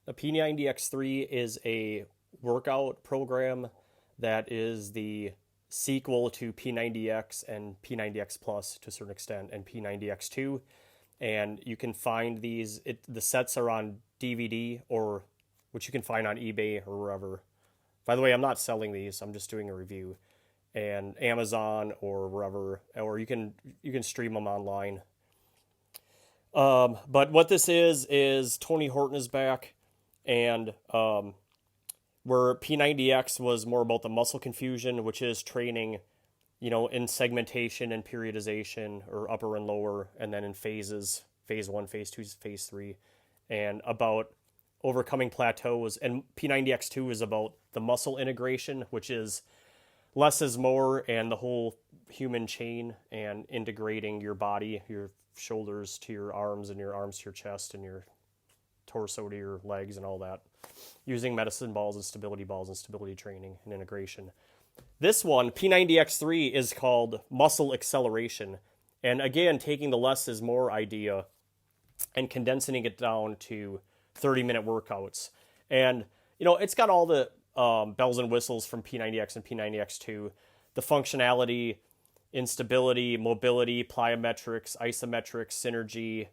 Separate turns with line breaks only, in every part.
A P90X3 is a workout program that is the sequel to P90X and P90X Plus to a certain extent, and P90X2. And you can find these, the sets are on DVD, or which you can find on eBay or wherever. By the way, I'm not selling these, I'm just doing a review. And Amazon or wherever, or you can stream them online. But what this is Tony Horton is back, and where P90X was more about the muscle confusion, which is training, in segmentation and periodization, or upper and lower, and then in phases, phase one, phase two, phase three, and about overcoming plateaus. And P90X2 is about the muscle integration, which is less is more, and the whole human chain, and integrating your body, your shoulders to your arms, and your arms to your chest, and your torso to your legs, and all that, using medicine balls and stability training and integration. This one, P90X3, is called muscle acceleration. And again, taking the less is more idea and condensing it down to 30-minute workouts. And, it's got all the bells and whistles from P90X and P90X2, the functionality, instability, mobility, plyometrics, isometrics, synergy,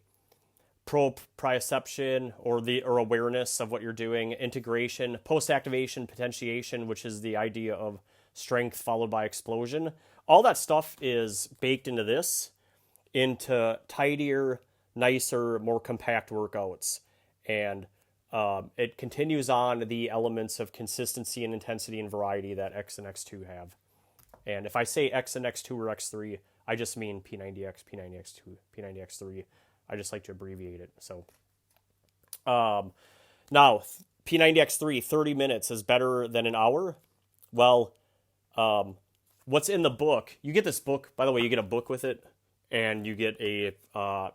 proprioception, or awareness of what you're doing, integration, post-activation, potentiation, which is the idea of strength followed by explosion. All that stuff is baked into this, into tidier, nicer, more compact workouts. And it continues on the elements of consistency and intensity and variety that X and X2 have. And if I say X and X2 or X3, I just mean P90X, P90X2, P90X3. I just like to abbreviate it. So now, P90X3, 30 minutes is better than an hour. Well, what's in the book? You get this book, by the way, you get a book with it, and you get a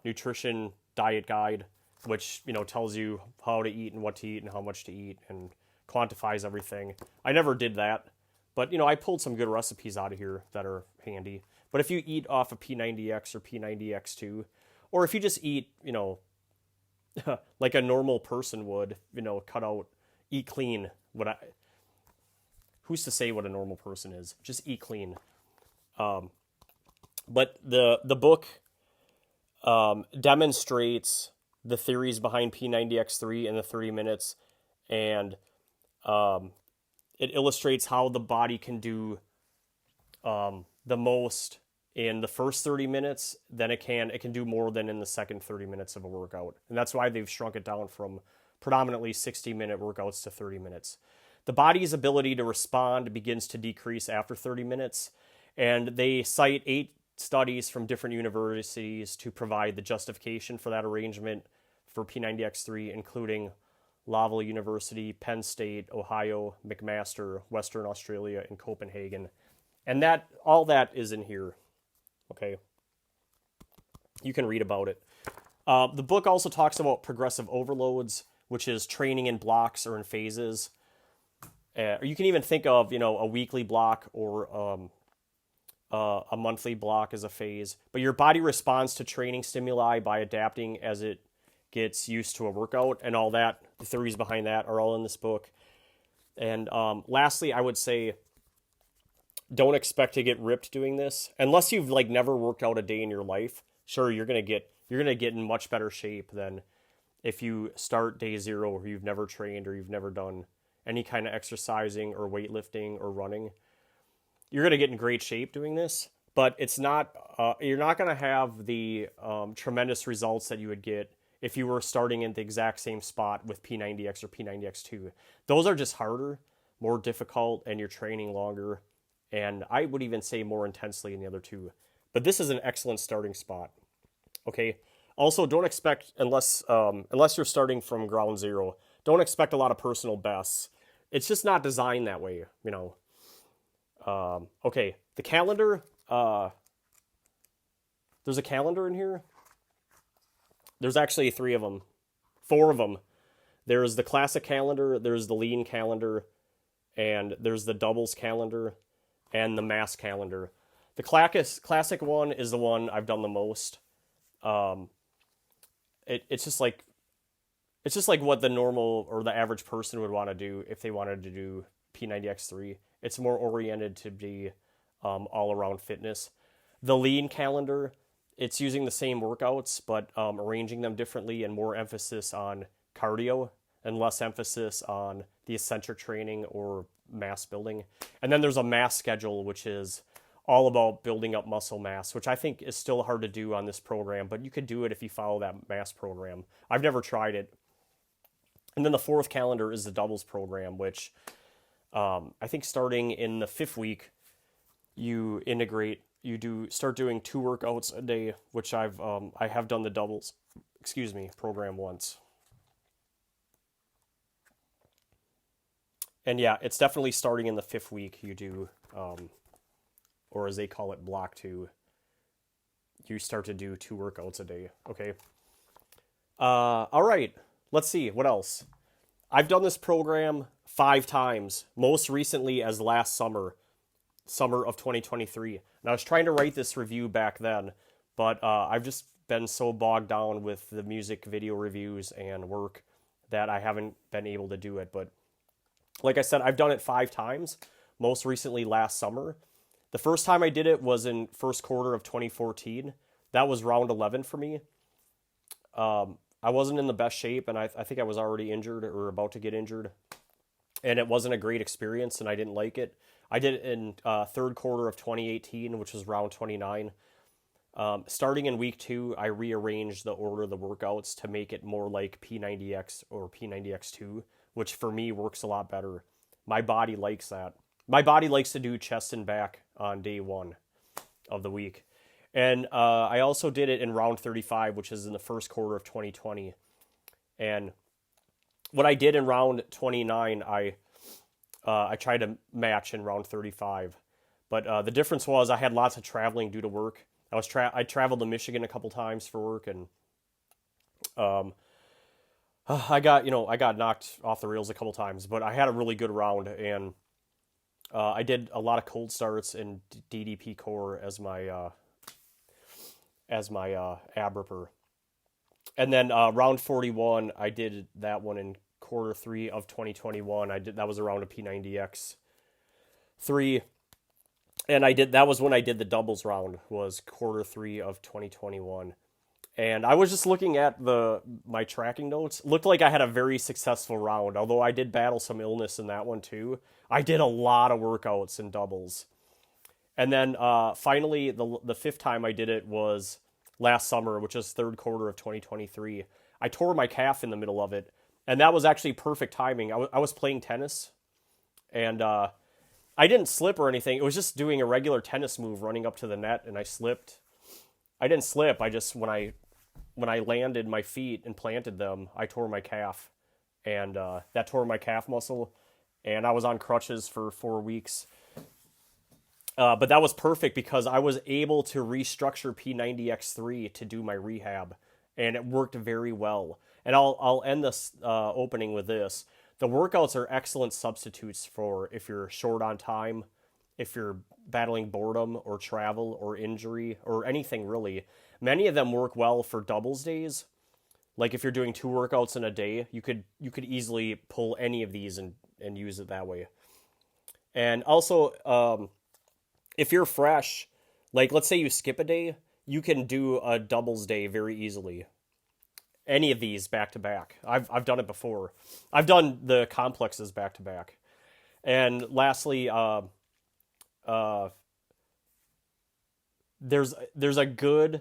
nutrition diet guide, which tells you how to eat and what to eat and how much to eat and quantifies everything. I never did that, but I pulled some good recipes out of here that are handy. But if you eat off of P90X or P90X2, or if you just eat, like a normal person would, eat clean. Who's to say what a normal person is? Just eat clean. But the book demonstrates the theories behind P90X3 in the 30 minutes, and it illustrates how the body can do the most in the first 30 minutes, then it can do more than in the second 30 minutes of a workout. And that's why they've shrunk it down from predominantly 60-minute workouts to 30 minutes. The body's ability to respond begins to decrease after 30 minutes, and they cite 8 studies from different universities to provide the justification for that arrangement for P90X3, including Laval University, Penn State, Ohio, McMaster, Western Australia, and Copenhagen. And all that is in here. Okay, you can read about it. The book also talks about progressive overloads, which is training in blocks or in phases. Or you can even think of, a weekly block or a monthly block as a phase. But your body responds to training stimuli by adapting as it gets used to a workout, and all that. The theories behind that are all in this book. And lastly, I would say, don't expect to get ripped doing this unless you've never worked out a day in your life. Sure, you're gonna get in much better shape than if you start day zero, or you've never trained, or you've never done any kind of exercising or weightlifting or running. You're gonna get in great shape doing this, but it's not. You're not gonna have the tremendous results that you would get if you were starting in the exact same spot with P90X or P90X2. Those are just harder, more difficult, and you're training longer. And I would even say more intensely in the other two. But this is an excellent starting spot. Okay. Also, don't expect, unless you're starting from ground zero, don't expect a lot of personal bests. It's just not designed that way, Okay, the calendar. There's a calendar in here. There's actually 3 of them, 4 of them. There's the classic calendar. There's the lean calendar, and there's the doubles calendar, and the mass calendar. The classic one is the one I've done the most. It's just it's just like what the normal or the average person would want to do if they wanted to do P90X3. It's more oriented to be all around fitness. The lean calendar, it's using the same workouts, but arranging them differently and more emphasis on cardio and less emphasis on the eccentric training or mass building. And then there's a mass schedule, which is all about building up muscle mass, which I think is still hard to do on this program, but you could do it if you follow that mass program. I've never tried it. And then the fourth calendar is the doubles program, which I think starting in the 5th week, you start doing 2 workouts a day, which I have done the doubles, program once. And yeah, it's definitely starting in the 5th week you do, or as they call it, block 2. You start to do 2 workouts a day, okay? All right, let's see, what else? I've done this program 5 times, most recently as last summer of 2023. And I was trying to write this review back then, but I've just been so bogged down with the music video reviews and work that I haven't been able to do it. But like I said, I've done it 5 times, most recently last summer. The first time I did it was in first quarter of 2014. That was round 11 for me. I wasn't in the best shape, and I think I was already injured or about to get injured. And it wasn't a great experience, and I didn't like it. I did it in third quarter of 2018, which was round 29. Starting in week 2, I rearranged the order of the workouts to make it more like P90X or P90X2, which for me works a lot better. My body likes that. My body likes to do chest and back on day 1 of the week. And I also did it in round 35, which is in the first quarter of 2020. And what I did in round 29, I tried to match in round 35. But the difference was I had lots of traveling due to work. I traveled to Michigan a couple times for work, and I got knocked off the rails a couple times, but I had a really good round, and I did a lot of cold starts and DDP core as my ab ripper. And then round 41, I did that one in quarter 3 of 2021. That was around a P90X3, and that was when I did the doubles round, was quarter 3 of 2021. And I was just looking at my tracking notes. It looked like I had a very successful round, although I did battle some illness in that one too. I did a lot of workouts in doubles. And then finally, the 5th time I did it was last summer, which is third quarter of 2023. I tore my calf in the middle of it, and that was actually perfect timing. I was playing tennis, and I didn't slip or anything. It was just doing a regular tennis move, running up to the net, and I slipped. I didn't slip. I just, when I landed my feet and planted them, I tore my calf, and that tore my calf muscle, and I was on crutches for 4 weeks. But that was perfect because I was able to restructure P90X3 to do my rehab, and it worked very well. And I'll end this opening with this. The workouts are excellent substitutes for if you're short on time, if you're battling boredom or travel or injury or anything really. Many of them work well for doubles days. Like if you're doing 2 workouts in a day, you could easily pull any of these and use it that way. And also, if you're fresh, like let's say you skip a day, you can do a doubles day very easily. Any of these back to back. I've done it before. I've done the complexes back to back. And lastly, there's a good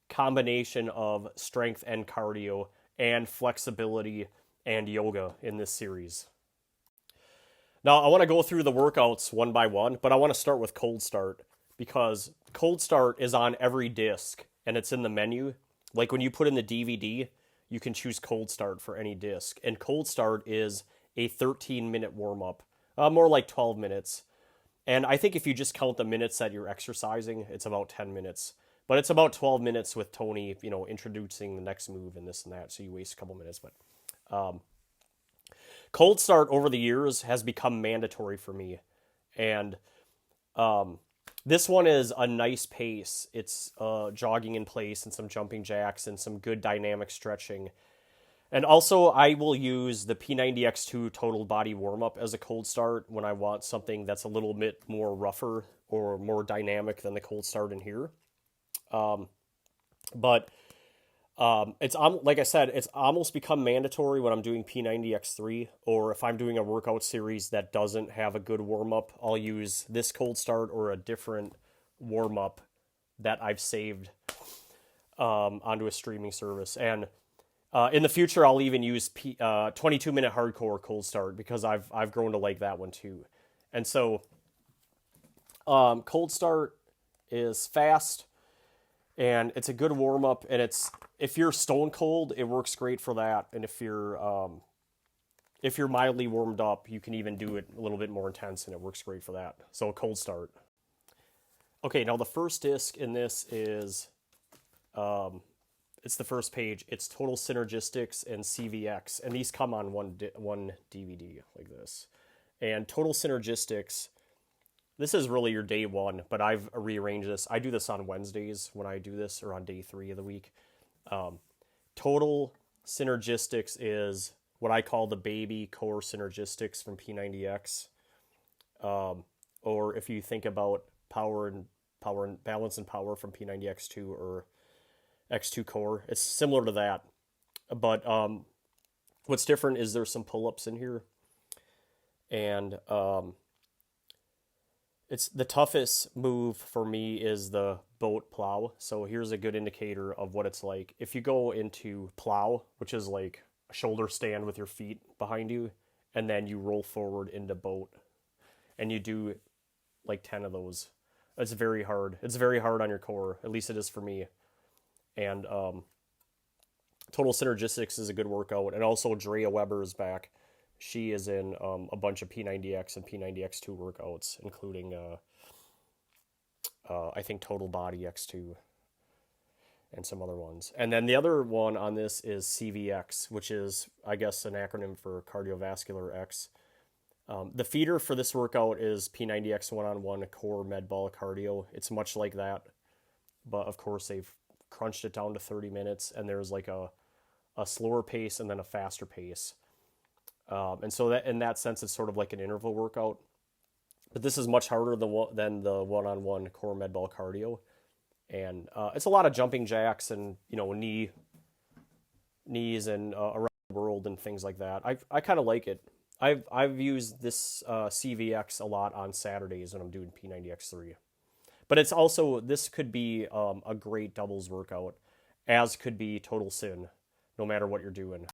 combination of strength and cardio and flexibility and yoga in this series. Now, I want to go through the workouts one by one, but I want to start with cold start because cold start is on every disc and it's in the menu. Like when you put in the DVD, you can choose cold start for any disc. And cold start is a 13-minute warm-up, more like 12 minutes. And I think if you just count the minutes that you're exercising, it's about 10 minutes. But it's about 12 minutes with Tony, introducing the next move and this and that, so you waste a couple minutes. But cold start over the years has become mandatory for me. And this one is a nice pace. It's jogging in place and some jumping jacks and some good dynamic stretching. And also, I will use the P90X2 total body warm up as a cold start when I want something that's a little bit more rougher or more dynamic than the cold start in here. But it's like I said, it's almost become mandatory when I'm doing P90X3, or if I'm doing a workout series that doesn't have a good warm up, I'll use this cold start or a different warm up that I've saved onto a streaming service. And in the future, I'll even use 22-minute hardcore cold start because I've grown to like that one too. And so, cold start is fast, and it's a good warm up. And if you're stone cold, it works great for that. And if you're mildly warmed up, you can even do it a little bit more intense, and it works great for that. So cold start. Okay, now the first disc in this is. It's the first page. It's Total Synergistics and CVX, and these come on one DVD like this. And Total Synergistics, this is really your day one, but I've rearranged this. I do this on Wednesdays when I do this, or on day 3 of the week. Total Synergistics is what I call the baby core synergistics from P90X. Or if you think about power and balance and power from P90X2 or X2 core, it's similar to that, but what's different is there's some pull-ups in here, and it's the toughest move for me is the boat plow. So here's a good indicator of what it's like. If you go into plow, which is like a shoulder stand with your feet behind you, and then you roll forward into boat, and you do like 10 of those, it's very hard. It's very hard on your core, at least it is for me. And Total Synergistics is a good workout. And also Drea Weber is back. She is in a bunch of P90X and P90X2 workouts, including, I think, Total Body X2 and some other ones. And then the other one on this is CVX, which is, I guess, an acronym for Cardiovascular X. The feeder for this workout is P90X one-on-one core med ball cardio. It's much like that, but of course they've crunched it down to 30 minutes, and there's like a slower pace and then a faster pace. And so that in that sense, it's sort of like an interval workout. But this is much harder than the one-on-one core med ball cardio. And it's a lot of jumping jacks and, knees and around the world and things like that. I kind of like it. I've used this CVX a lot on Saturdays when I'm doing P90X3. But it's also, this could be a great doubles workout, as could be Total Syn, no matter what you're doing.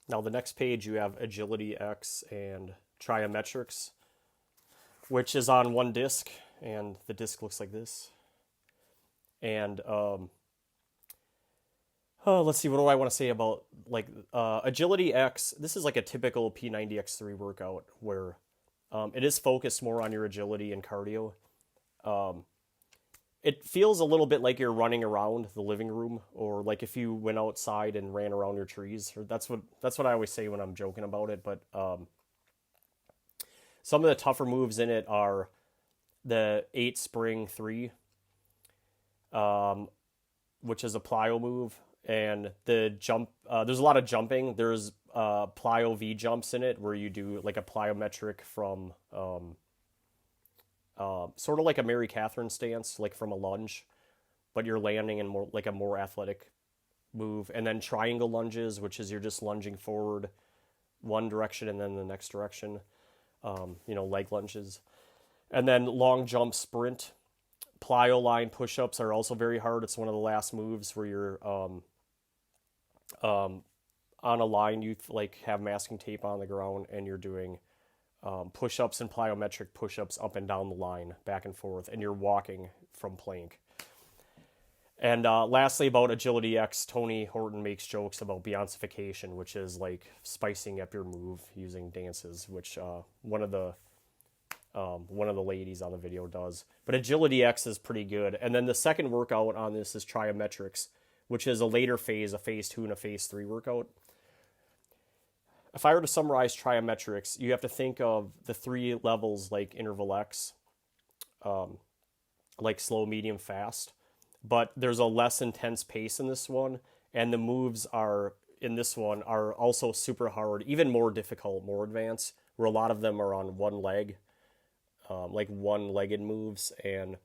Now, the next page, you have Agility X and Triometrics, which is on one disc, and the disc looks like this. And let's see, what do I want to say about Agility X? This is like a typical P90X3 workout where it is focused more on your agility and cardio. It feels a little bit like you're running around the living room, or like if you went outside and ran around your trees. Or that's what I always say when I'm joking about it. But some of the tougher moves in it are the 8 spring 3, which is a plyo move, and the jump. There's a lot of jumping. There's plyo V jumps in it where you do like a plyometric from. Sort of like a Mary Catherine stance, like from a lunge, but you're landing in more like a more athletic move. And then triangle lunges, which is you're just lunging forward one direction and then the next direction, leg lunges. And then long jump sprint. Plyo line push-ups are also very hard. It's one of the last moves where you're on a line, you like have masking tape on the ground, and you're doing push-ups and plyometric push-ups up and down the line, back and forth, and you're walking from plank. And lastly, about Agility X, Tony Horton makes jokes about Beyoncification, which is like spicing up your move using dances, which one of the ladies on the video does. But Agility X is pretty good. And then the second workout on this is Triometrics, which is a later phase, a phase 2 and a phase 3 workout. If I were to summarize Triometrics, you have to think of the 3 levels like Interval X, like slow, medium, fast. But there's a less intense pace in this one, and the moves are in this one are also super hard, even more difficult, more advanced, where a lot of them are on one leg, like one-legged moves, and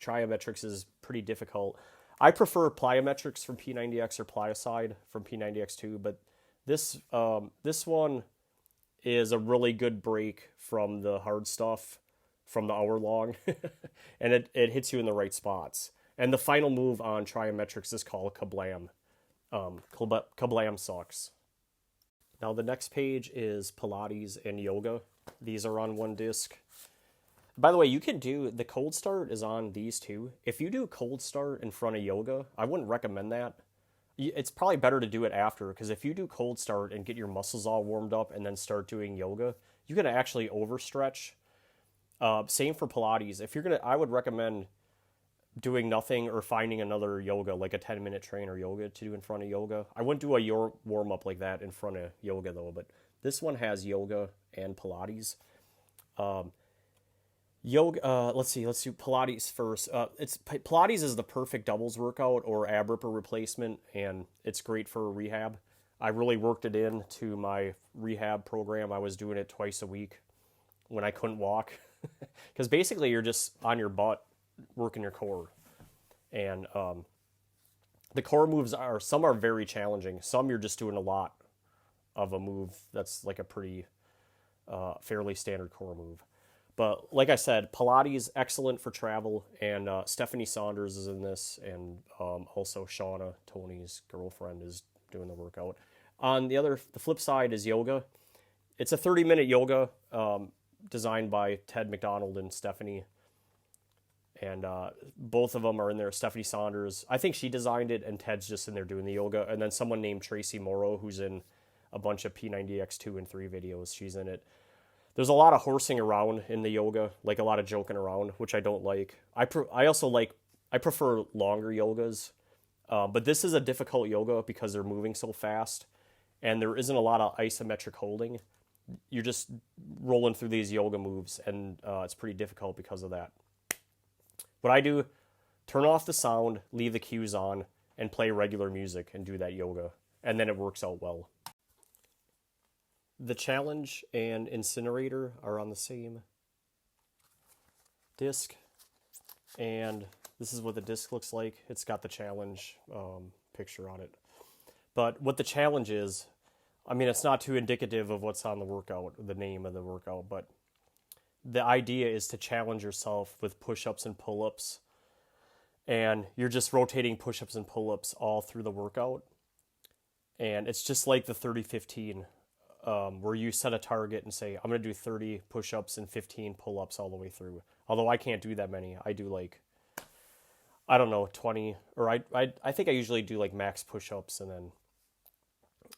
Triometrics is pretty difficult. I prefer plyometrics from P90X or plyoside from P90X2, but this one is a really good break from the hard stuff, from the hour long, and it hits you in the right spots. And the final move on Triometrics is called Kablam. Kablam sucks. Now the next page is Pilates and yoga. These are on one disc. By the way, you can do, the cold start is on these two. If you do cold start in front of yoga, I wouldn't recommend that. It's probably better to do it after, because if you do cold start and get your muscles all warmed up and then start doing yoga, you can actually overstretch. Same for Pilates. If you're gonna, I would recommend doing nothing or finding another yoga, like a 10-minute trainer yoga to do in front of yoga. I wouldn't do a warm up like that in front of yoga though, but this one has yoga and Pilates. Yoga. Let's do Pilates first. Pilates is the perfect doubles workout or ab ripper replacement, and it's great for rehab. I really worked it into my rehab program. I was doing it twice a week when I couldn't walk, because basically you're just on your butt working your core, and the core moves some are very challenging. Some you're just doing a lot of a move that's like a pretty fairly standard core move. But like I said, Pilates, excellent for travel, and Stephanie Saunders is in this, and also Shauna, Tony's girlfriend, is doing the workout. On the flip side is yoga. It's a 30-minute yoga designed by Ted McDonald and Stephanie, and both of them are in there. Stephanie Saunders, I think she designed it, and Ted's just in there doing the yoga. And then someone named Tracy Morrow, who's in a bunch of P90X2 and 3 videos, she's in it. There's a lot of horsing around in the yoga, like a lot of joking around, which I don't like. I prefer longer yogas, but this is a difficult yoga because they're moving so fast, and there isn't a lot of isometric holding. You're just rolling through these yoga moves, and it's pretty difficult because of that. What I do, turn off the sound, leave the cues on, and play regular music and do that yoga, and then it works out well. The challenge and incinerator are on the same disc, and this is what the disc looks like. It's got the challenge picture on it. But what the challenge is, I mean, it's not too indicative of what's on the workout, the name of the workout, but the idea is to challenge yourself with push-ups and pull-ups, and you're just rotating push-ups and pull-ups all through the workout. And it's just like the 30-15, where you set a target and say, I'm going to do 30 push-ups and 15 pull-ups all the way through. Although I can't do that many. I do like, I don't know, 20, or I think I usually do like max push-ups, and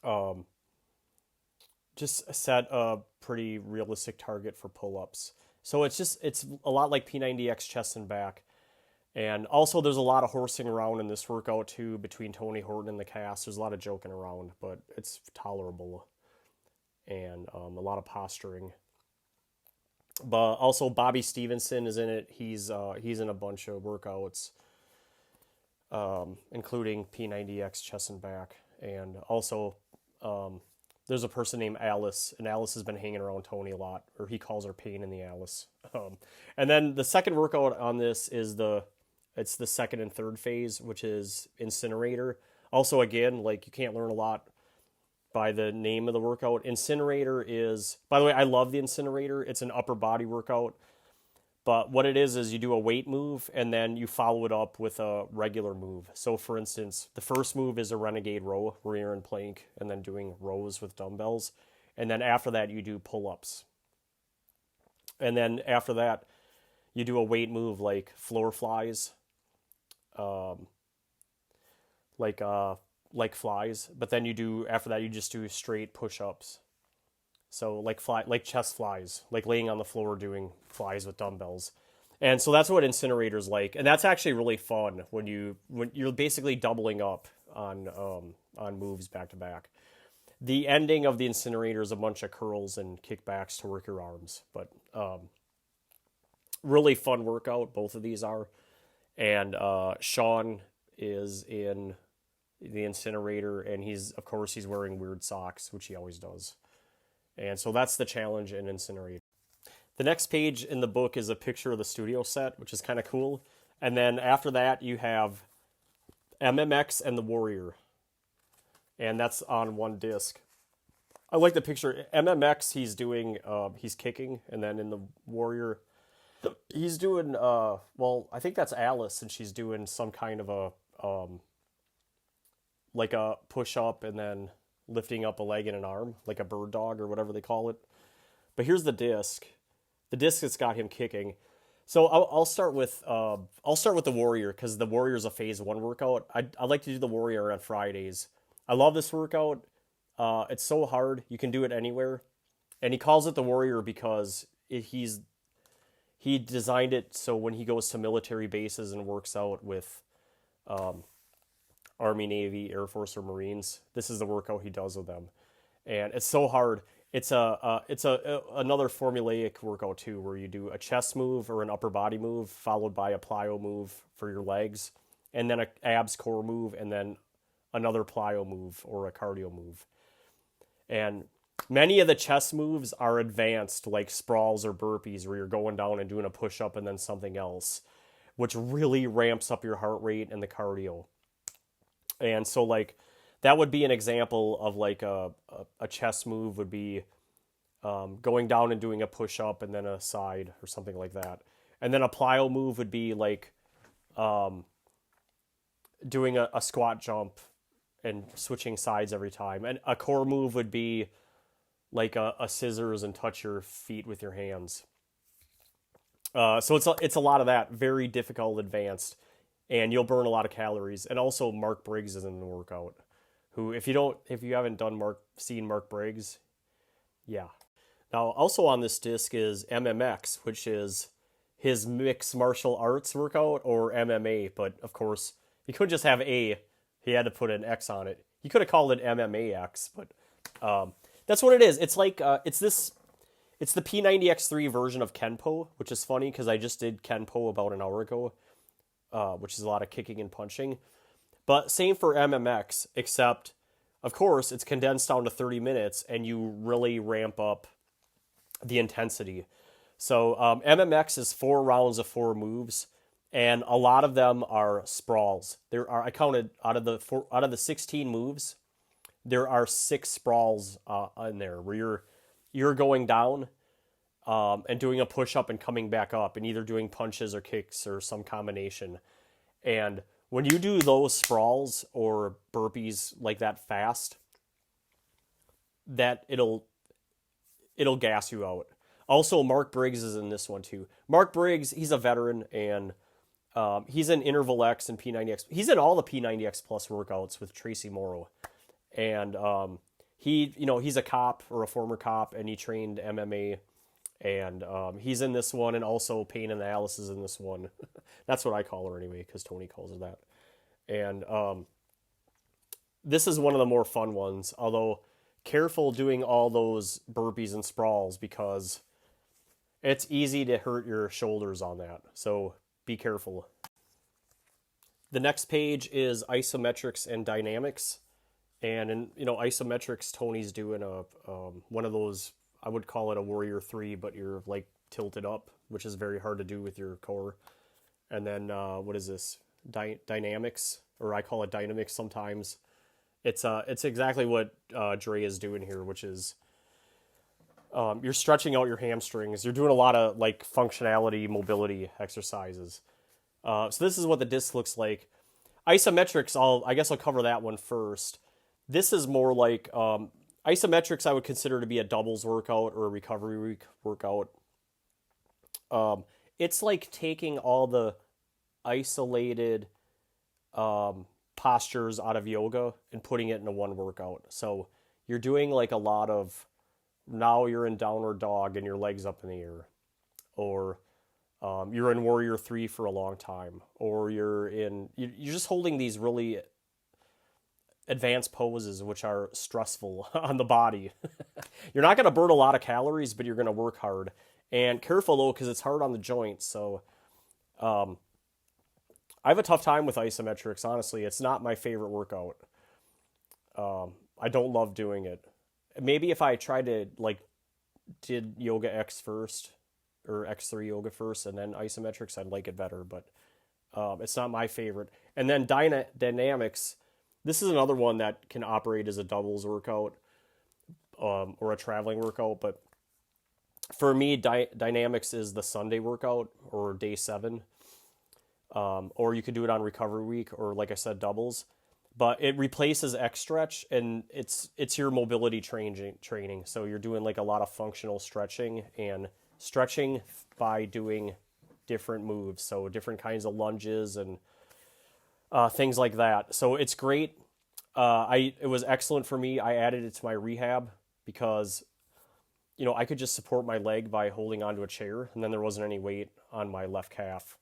then just set a pretty realistic target for pull-ups. So it's a lot like P90X chest and back. And also there's a lot of horsing around in this workout too, between Tony Horton and the cast. There's a lot of joking around, but it's tolerable. And a lot of posturing. But also Bobby Stevenson is in it. He's in a bunch of workouts, including P90X chest and back. And also there's a person named Alice, and Alice has been hanging around Tony a lot, or he calls her Pain in the Alice. And then the second workout on this is it's the second and third phase, which is incinerator. Also, again, like, you can't learn a lot by the name of the workout. Incinerator is, by the way, I love the incinerator. It's an upper body workout. But what it is you do a weight move, and then you follow it up with a regular move. So, for instance, the first move is a renegade row, where you're in plank and then doing rows with dumbbells. And then after that, you do pull-ups. And then after that, you do a weight move like floor flies, like flies. But then after that, you just do straight push-ups. So like chest flies, like laying on the floor doing flies with dumbbells. And so that's what incinerator's like. And that's actually really fun when you're basically doubling up on moves back to back. The ending of the incinerator is a bunch of curls and kickbacks to work your arms. But really fun workout, both of these are. And Sean is in the incinerator, and of course he's wearing weird socks, which he always does. And so that's the challenge in incinerator. The next page in the book is a picture of the studio set, which is kind of cool. And then after that, you have MMX and the Warrior. And that's on one disc. I like the picture. MMX, he's kicking. And then in the Warrior, he's doing, well, I think that's Alice, and she's doing some kind of like a push-up and then lifting up a leg and an arm, like a bird dog or whatever they call it. But here's the disc. The disc that's got him kicking. So I'll start with the Warrior, because the Warrior is a phase 1 workout. I like to do the Warrior on Fridays. I love this workout. It's so hard. You can do it anywhere. And he calls it the Warrior because he designed it so when he goes to military bases and works out with Army, Navy, Air Force, or Marines, this is the workout he does with them. And it's so hard. It's another formulaic workout too, where you do a chest move or an upper body move followed by a plyo move for your legs, and then a abs core move, and then another plyo move or a cardio move. And many of the chest moves are advanced, like sprawls or burpees, where you're going down and doing a push-up and then something else, which really ramps up your heart rate and the cardio. And so, like, that would be an example of, like, a chest move would be going down and doing a push-up and then a side or something like that. And then a plyo move would be, like, doing a squat jump and switching sides every time. And a core move would be like a scissors and touch your feet with your hands. So it's a lot of that, very difficult, advanced, and you'll burn a lot of calories. And also Mark Briggs is in the workout, who if you haven't seen Mark Briggs, yeah. Now also on this disc is MMX, which is his mixed martial arts workout, or MMA, but of course he couldn't just have A. He had to put an X on it. He could have called it MMAX, but that's what it is. It's like it's the P90X3 version of Kenpo, which is funny because I just did Kenpo about an hour ago, which is a lot of kicking and punching. But same for MMX, except of course it's condensed down to 30 minutes, and you really ramp up the intensity. So MMX is 4 rounds of 4 moves. And a lot of them are sprawls. I counted out of the 16 moves, there are 6 sprawls in there where you're going down and doing a push up and coming back up, and either doing punches or kicks or some combination. And when you do those sprawls or burpees like that fast, that it'll gas you out. Also, Mark Briggs is in this one too. Mark Briggs, he's a veteran, and he's in Interval X and P90X. He's in all the P90X Plus workouts with Tracy Morrow. And he's a cop or a former cop, and he trained MMA. And he's in this one, and also Pain and Alice is in this one. That's what I call her anyway, because Tony calls her that. And this is one of the more fun ones, although careful doing all those burpees and sprawls, because it's easy to hurt your shoulders on that. So be careful. The next page is isometrics and dynamics. And in isometrics, Tony's doing one of those, I would call it a Warrior 3, but you're like tilted up, which is very hard to do with your core. And then what is this? Dynamics, or I call it dynamics sometimes. It's exactly what Dre is doing here, which is you're stretching out your hamstrings. You're doing a lot of like functionality, mobility exercises. So this is what the disc looks like. Isometrics, I guess I'll cover that one first. This is more like isometrics I would consider to be a doubles workout or a recovery workout. It's like taking all the isolated postures out of yoga and putting it into one workout. So you're doing like a lot of, now you're in downward dog and your legs up in the air, or you're in Warrior 3 for a long time, or you're just holding these really advanced poses which are stressful on the body. You're not going to burn a lot of calories, but you're going to work hard. And careful though, because it's hard on the joints. So I have a tough time with isometrics, honestly. It's not my favorite workout. I don't love doing it. Maybe if I tried to like did yoga X first or X3 yoga first and then isometrics, I'd like it better, but it's not my favorite. And then dynamics, this is another one that can operate as a doubles workout or a traveling workout, but for me, dynamics is the Sunday workout or day 7, or you could do it on recovery week or like I said, doubles. But it replaces X stretch, and it's your mobility training. So you're doing like a lot of functional stretching and stretching by doing different moves, so different kinds of lunges and things like that. So it's great. It was excellent for me. I added it to my rehab because I could just support my leg by holding onto a chair, and then there wasn't any weight on my left calf.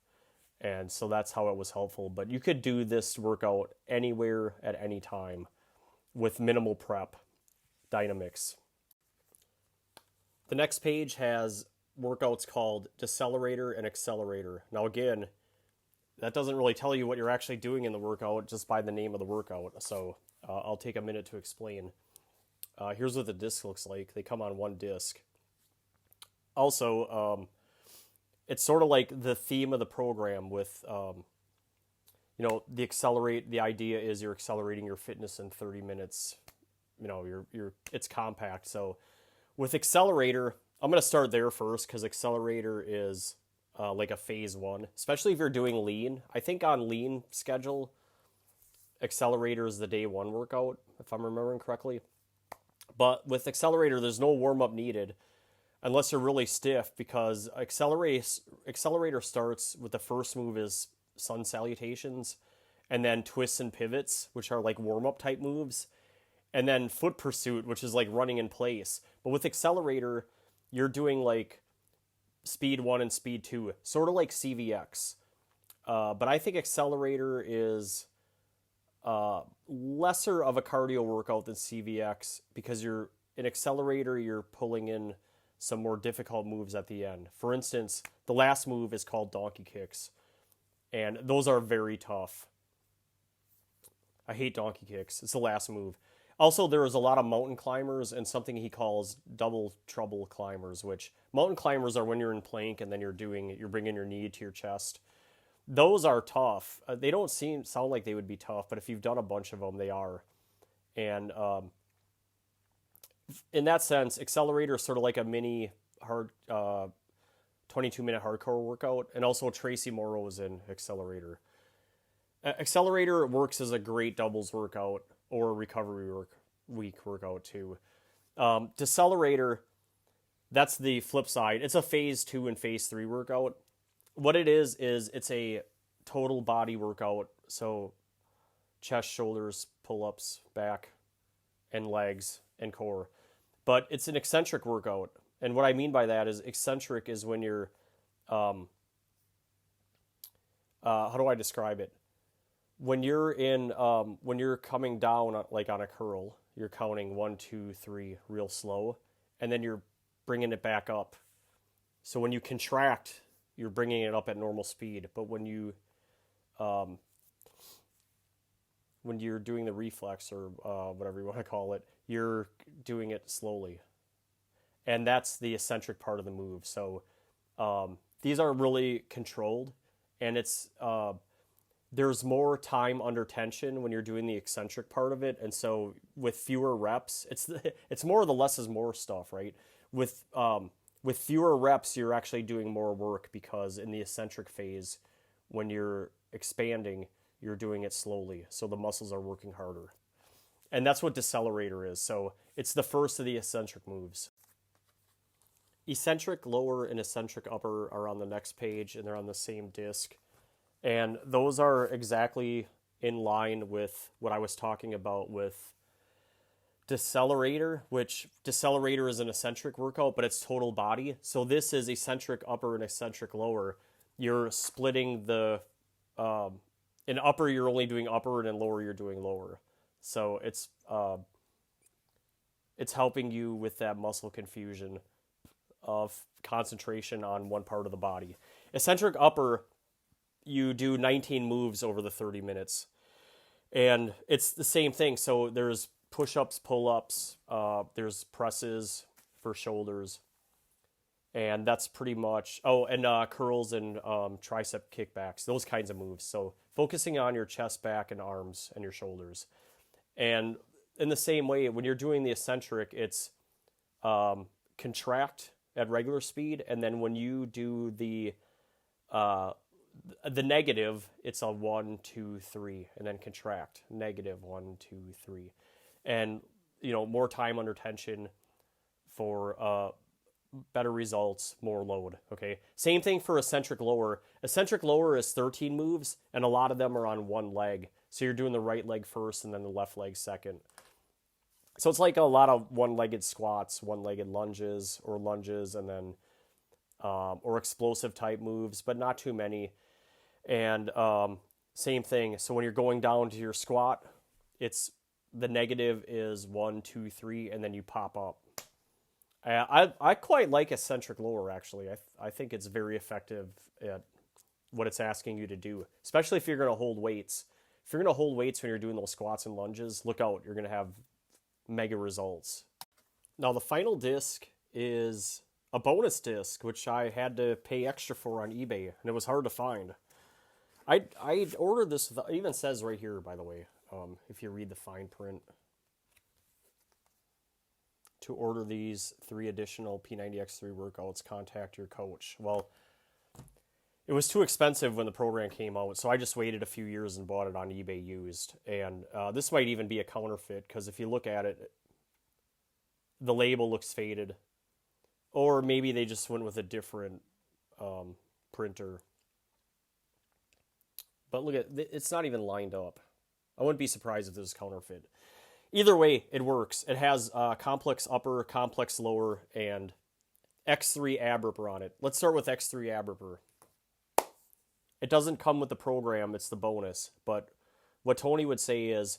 And so that's how it was helpful. But you could do this workout anywhere at any time with minimal prep. Dynamics. The next page has workouts called decelerator and accelerator. Now again, that doesn't really tell you what you're actually doing in the workout just by the name of the workout. So I'll take a minute to explain. Here's what the disc looks like. They come on one disc. Also, it's sort of like the theme of the program with, the accelerate. The idea is you're accelerating your fitness in 30 minutes. It's compact. So with accelerator, I'm going to start there first because accelerator is like a phase 1, especially if you're doing lean. I think on lean schedule, accelerator is the day 1 workout, if I'm remembering correctly. But with accelerator, there's no warm up needed unless you're really stiff, because accelerator starts with the first move is sun salutations, and then twists and pivots, which are like warm-up type moves, and then foot pursuit, which is like running in place. But with accelerator, you're doing like speed 1 and speed 2, sort of like CVX. But I think accelerator is lesser of a cardio workout than CVX, because in accelerator, you're pulling in some more difficult moves at the end. For instance, the last move is called donkey kicks, and those are very tough. I hate donkey kicks. It's the last move. Also, there is a lot of mountain climbers and something he calls double trouble climbers, which mountain climbers are when you're in plank and then you're bringing your knee to your chest. Those are tough. They don't sound like they would be tough, but if you've done a bunch of them, they are. And in that sense, accelerator is sort of like a mini 22-minute hardcore workout, and also Tracy Morrow is in accelerator. Accelerator works as a great doubles workout or recovery week workout too. Decelerator, that's the flip side. It's a phase 2 and phase 3 workout. What it is it's a total body workout. So chest, shoulders, pull-ups, back, and legs, and core. But it's an eccentric workout. And what I mean by that is eccentric is when you're, how do I describe it? When you're when you're coming down like on a curl, you're counting 1, 2, 3 real slow, and then you're bringing it back up. So when you contract, you're bringing it up at normal speed. But when you're doing the reflex or whatever you want to call it, you're doing it slowly. And that's the eccentric part of the move. So these are really controlled, and it's there's more time under tension when you're doing the eccentric part of it. And so with fewer reps, it's more of the less is more stuff, right? With fewer reps, you're actually doing more work, because in the eccentric phase, when you're expanding, you're doing it slowly. So the muscles are working harder. And that's what decelerator is. So it's the first of the eccentric moves. Eccentric lower and eccentric upper are on the next page, and they're on the same disc. And those are exactly in line with what I was talking about with decelerator, which decelerator is an eccentric workout, but it's total body. So this is eccentric upper and eccentric lower. You're splitting in upper, you're only doing upper, and in lower, you're doing lower. So it's helping you with that muscle confusion of concentration on one part of the body. Eccentric upper, you do 19 moves over the 30 minutes. And it's the same thing. So there's push-ups, pull-ups, there's presses for shoulders, and that's pretty much, oh, and curls and tricep kickbacks, those kinds of moves. So focusing on your chest, back, and arms and your shoulders. And in the same way, when you're doing the eccentric, it's contract at regular speed, and then when you do uh, the negative, it's a 1, 2, 3, and then contract, negative 1, 2, 3, and more time under tension for better results, more load. Okay, same thing for eccentric lower. Eccentric lower is 13 moves, and a lot of them are on one leg. So you're doing the right leg first, and then the left leg second. So it's like a lot of one-legged squats, one-legged lunges, and then or explosive type moves, but not too many. And same thing. So when you're going down to your squat, it's the negative is 1, 2, 3, and then you pop up. I quite like eccentric lower, actually. I think it's very effective at what it's asking you to do, especially if you're going to hold weights. If you're going to hold weights when you're doing those squats and lunges, look out. You're going to have mega results. Now, the final disc is a bonus disc, which I had to pay extra for on eBay, and it was hard to find. I ordered this, it even says right here, by the way, if you read the fine print, to order these 3 additional P90X3 workouts, contact your coach. Well, it was too expensive when the program came out, so I just waited a few years and bought it on eBay used. And this might even be a counterfeit, because if you look at it, the label looks faded. Or maybe they just went with a different printer. But look at it's not even lined up. I wouldn't be surprised if this is counterfeit. Either way, it works. It has complex upper, complex lower, and X3 ab ripper on it. Let's start with X3 ab ripper. It doesn't come with the program, it's the bonus. But what Tony would say is,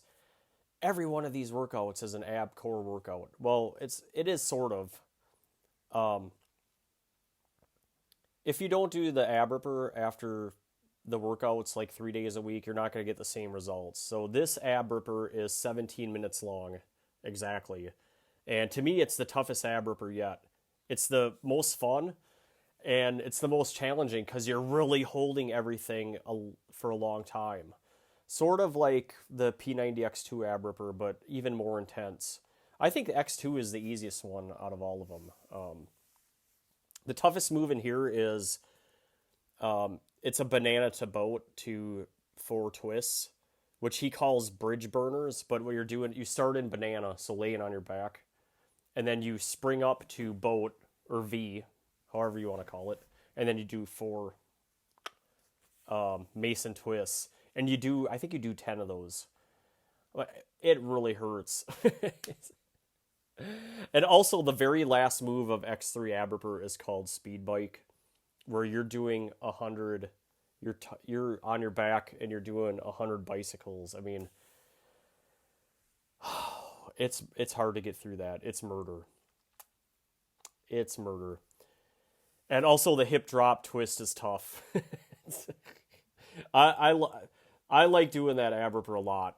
every one of these workouts is an ab core workout. Well, it is sort of. If you don't do the ab ripper after the workouts like 3 days a week, you're not going to get the same results. So this ab ripper is 17 minutes long, exactly. And to me, it's the toughest ab ripper yet. It's the most fun, and it's the most challenging because you're really holding everything for a long time. Sort of like the P90X2 ab ripper, but even more intense. I think the X2 is the easiest one out of all of them. The toughest move in here is it's a banana to boat to 4 twists, which he calls bridge burners. But what you're doing, you start in banana, so laying on your back, and then you spring up to boat or V, however you want to call it, and then you do 4 Mason twists, and I think you do 10 of those. It really hurts. And also, the very last move of X3 ab ripper is called speed bike, where you're doing 100. You're on your back and you're doing 100 bicycles. I mean, it's hard to get through that. It's murder. It's murder. And also, the hip drop twist is tough. I like doing that ab ripper a lot.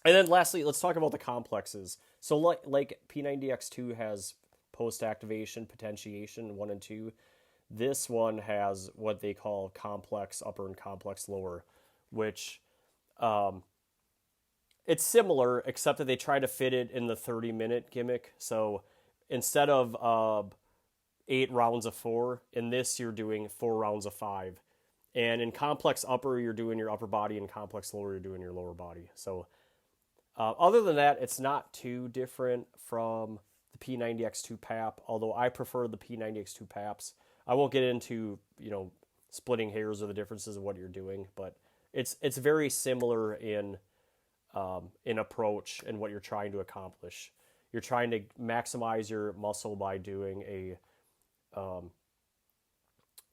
And then lastly, let's talk about the complexes. So like P90X2 has post-activation, potentiation 1 and 2. This one has what they call complex upper and complex lower, which it's similar, except that they try to fit it in the 30-minute gimmick. So instead of 8 rounds of 4, in this you're doing 4 rounds of 5. And in complex upper, you're doing your upper body, and complex lower, you're doing your lower body. So other than that, it's not too different from the P90X2 PAP, although I prefer the P90X2 PAPs. I won't get into, splitting hairs or the differences of what you're doing, but it's very similar in approach and what you're trying to accomplish. You're trying to maximize your muscle by doing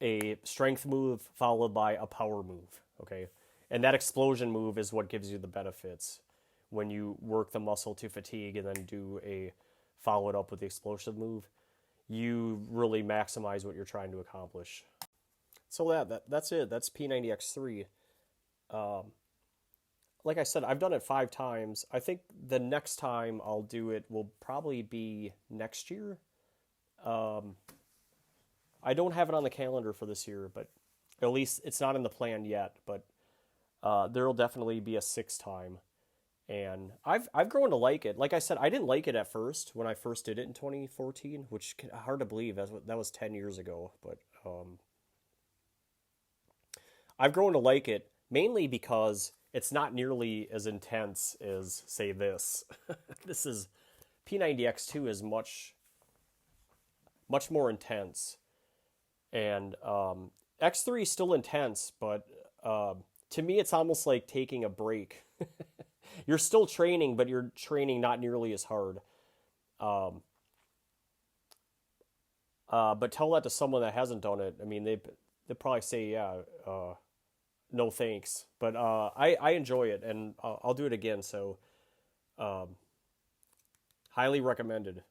a strength move followed by a power move, okay? And that explosion move is what gives you the benefits. When you work the muscle to fatigue and then follow it up with the explosive move, you really maximize what you're trying to accomplish. So that's it. That's P90X3. like I said, I've done it 5 times. I think the next time I'll do it will probably be next year. I don't have it on the calendar for this year, but at least it's not in the plan yet. But there will definitely be a 6th time, and I've grown to like it. Like I said, I didn't like it at first when I first did it in 2014, which hard to believe that was 10 years ago. But I've grown to like it mainly because it's not nearly as intense as say this. This is P90X2 is much more intense, and X3 is still intense, but to me it's almost like taking a break. You're still training, but you're training not nearly as hard. Um, but tell that to someone that hasn't done it. I mean, they probably say, yeah, no thanks. But I enjoy it, and I'll do it again. So highly recommended.